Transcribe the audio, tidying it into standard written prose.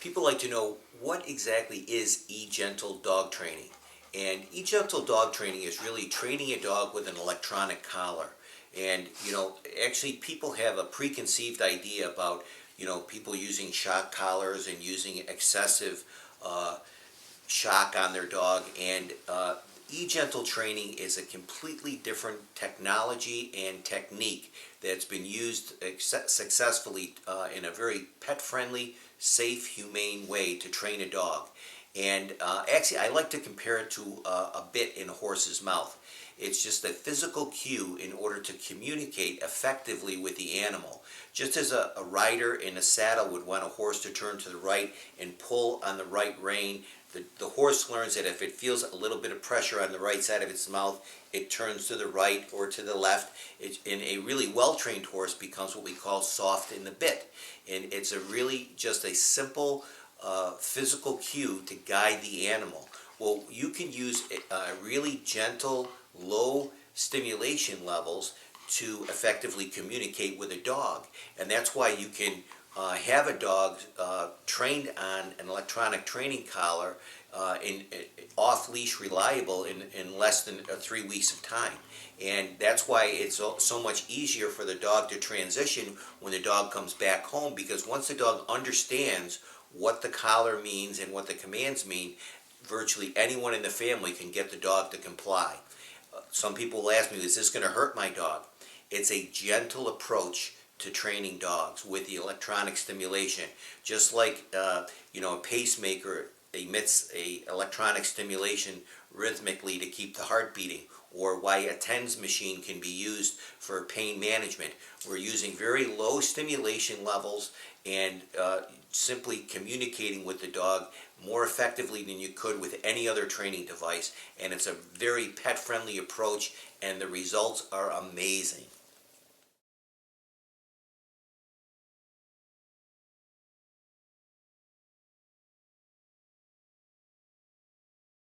People like to know what exactly is e-gentle dog training. And e-gentle dog training is really training a dog with an electronic collar. And actually people have a preconceived idea about people using shock collars and using excessive shock on their dog. And e-gentle training is a completely different technology and technique that's been used successfully in a very pet-friendly, safe, humane way to train a dog. And actually, I like to compare it to a bit in a horse's mouth. It's just a physical cue in order to communicate effectively with the animal. Just as a rider in a saddle would want a horse to turn to the right and pull on the right rein, the horse learns that if it feels a little bit of pressure on the right side of its mouth, it turns to the right or to the left. And a really well-trained horse becomes what we call soft in the bit. And it's just a simple physical cue to guide the animal. Well, you can use really gentle, low stimulation levels to effectively communicate with a dog. And that's why you can have a dog trained on an electronic training collar in off-leash reliable in less than 3 weeks of time. And that's why it's so much easier for the dog to transition when the dog comes back home, because once the dog understands what the collar means and what the commands mean, virtually anyone in the family can get the dog to comply. Some people will ask me, is this going to hurt my dog? It's a gentle approach to training dogs with the electronic stimulation. Just like a pacemaker emits a electronic stimulation rhythmically to keep the heart beating, or why a TENS machine can be used for pain management. We're using very low stimulation levels and simply communicating with the dog more effectively than you could with any other training device. And it's a very pet-friendly approach, and the results are amazing.